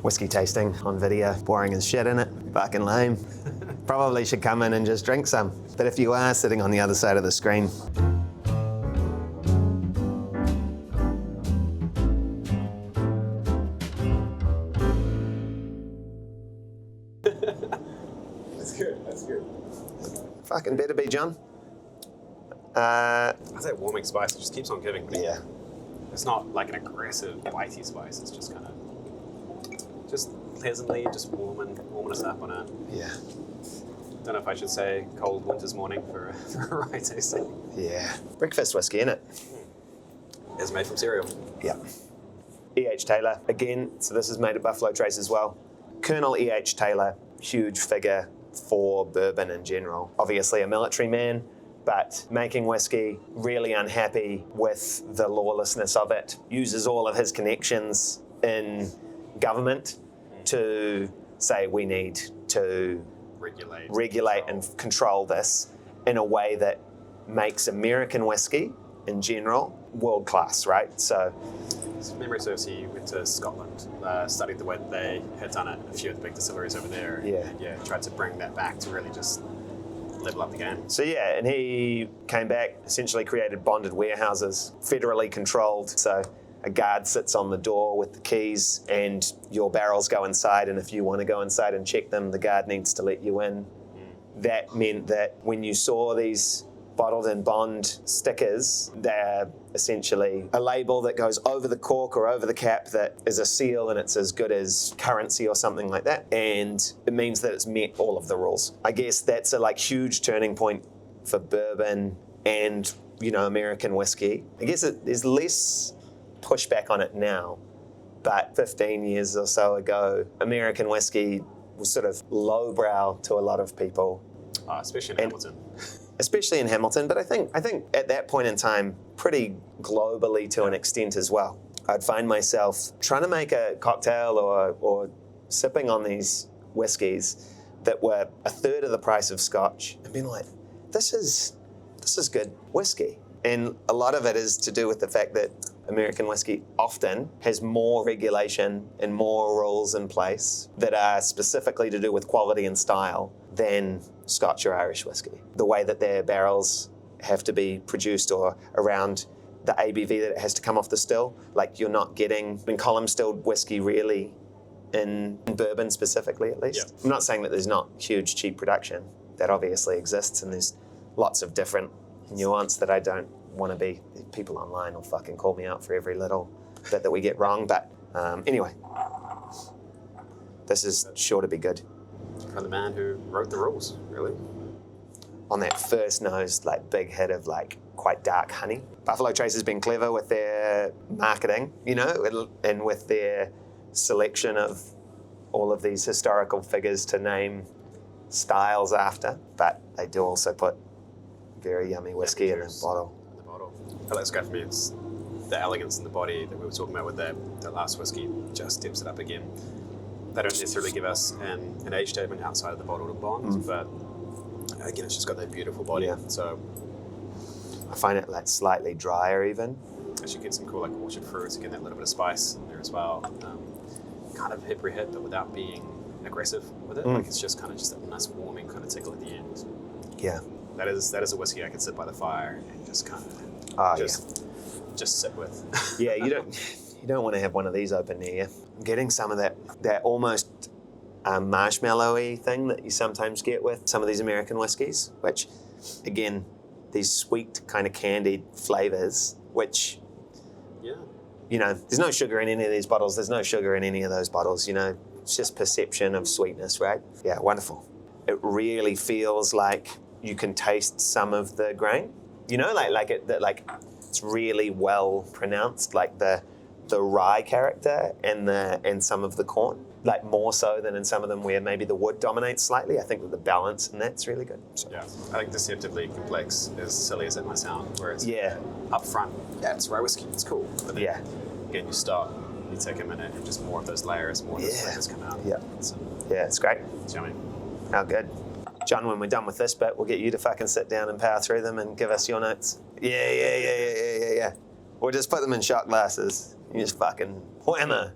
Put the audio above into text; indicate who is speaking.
Speaker 1: whiskey tasting on video, boring as shit in it, fucking lame. Probably should come in and just drink some. But if you are sitting on the other side of the screen,
Speaker 2: That's good.
Speaker 1: fucking better be, John.
Speaker 2: That's that warming spice. It just keeps on giving.
Speaker 1: Yeah.
Speaker 2: It's not like an aggressive, bitey spice. It's just kind of, just pleasantly, just warming us up on it.
Speaker 1: Yeah.
Speaker 2: Don't know if I should say cold winter's morning for a rye tasting.
Speaker 1: Yeah. Breakfast whiskey, innit?
Speaker 2: It's made from cereal.
Speaker 1: Yeah. E.H. Taylor, again, so this is made at Buffalo Trace as well. Colonel E.H. Taylor, huge figure for bourbon in general. Obviously a military man, but making whiskey, really unhappy with the lawlessness of it, uses all of his connections in government to say we need to regulate and control this in a way that makes American whiskey in general world class, right? So
Speaker 2: memory serves, he went to Scotland, studied the way that they had done it, a few of the big distilleries over there.
Speaker 1: Yeah.
Speaker 2: Tried to bring that back to really just level up the game.
Speaker 1: So yeah, and he came back, essentially created bonded warehouses, federally controlled. So a guard sits on the door with the keys and your barrels go inside, and if you want to go inside and check them, the guard needs to let you in. That meant that when you saw these bottled in bond stickers, they're essentially a label that goes over the cork or over the cap that is a seal, and it's as good as currency or something like that. And it means that it's met all of the rules. I guess that's a huge turning point for bourbon and, American whiskey. I guess there's less pushback on it now, but 15 years or so ago, American whiskey was sort of lowbrow to a lot of people.
Speaker 2: Especially in Hamilton.
Speaker 1: Especially in Hamilton, but I think at that point in time, pretty globally to an extent as well. I'd find myself trying to make a cocktail or sipping on these whiskies that were a third of the price of Scotch and being like, this is good whiskey. And a lot of it is to do with the fact that American whiskey often has more regulation and more rules in place that are specifically to do with quality and style than Scotch or Irish whiskey. The way that their barrels have to be produced or around the ABV that it has to come off the still, you're not getting in column stilled whiskey really in bourbon specifically at least.
Speaker 2: Yeah.
Speaker 1: I'm not saying that there's not huge cheap production. That obviously exists, and there's lots of different nuance that I don't want to be. People online will fucking call me out for every little bit that we get wrong, but anyway, this is sure to be good.
Speaker 2: From the man who wrote the rules, really.
Speaker 1: On that first nose, big hit of quite dark honey. Buffalo Trace has been clever with their marketing, and with their selection of all of these historical figures to name styles after, but they do also put very yummy whiskey in the bottle.
Speaker 2: I feel like it's great for me. It's the elegance in the body that we were talking about with that last whiskey just steps it up again. They don't necessarily give us an age statement outside of the bottled and bond, but again, it's just got that beautiful body.
Speaker 1: Yeah.
Speaker 2: So
Speaker 1: I find it slightly drier even.
Speaker 2: as you get some cool orchard fruits, again that little bit of spice in there as well. Kind of peppery hit, but without being aggressive with it. It's just kind of just that nice warming kind of tickle at the end.
Speaker 1: Yeah.
Speaker 2: That is a whiskey I could sit by the fire and just kind of just sit with.
Speaker 1: Yeah, you don't want to have one of these open near you. I'm getting some of that almost marshmallowy thing that you sometimes get with some of these American whiskeys, which again, these sweet kind of candied flavors, which there's no sugar in any of these bottles. There's no sugar in any of those bottles. It's just perception of sweetness, right? Yeah, wonderful. It really feels like you can taste some of the grain. It's really well pronounced, like the rye character and some of the corn, more so than in some of them where maybe the wood dominates slightly. I think that the balance in that's really good. So.
Speaker 2: Yeah, I think deceptively complex, as silly as it might sound, where it's up front, it's rye whiskey, it's cool. But then, again, you start, you take a minute, and just more of those layers, more of those flavors come out.
Speaker 1: Yeah, it's great.
Speaker 2: It's yummy.
Speaker 1: How good. John, when we're done with this bit, we'll get you to fucking sit down and power through them and give us your notes. Yeah. Or just put them in shot glasses. You just fucking whammer.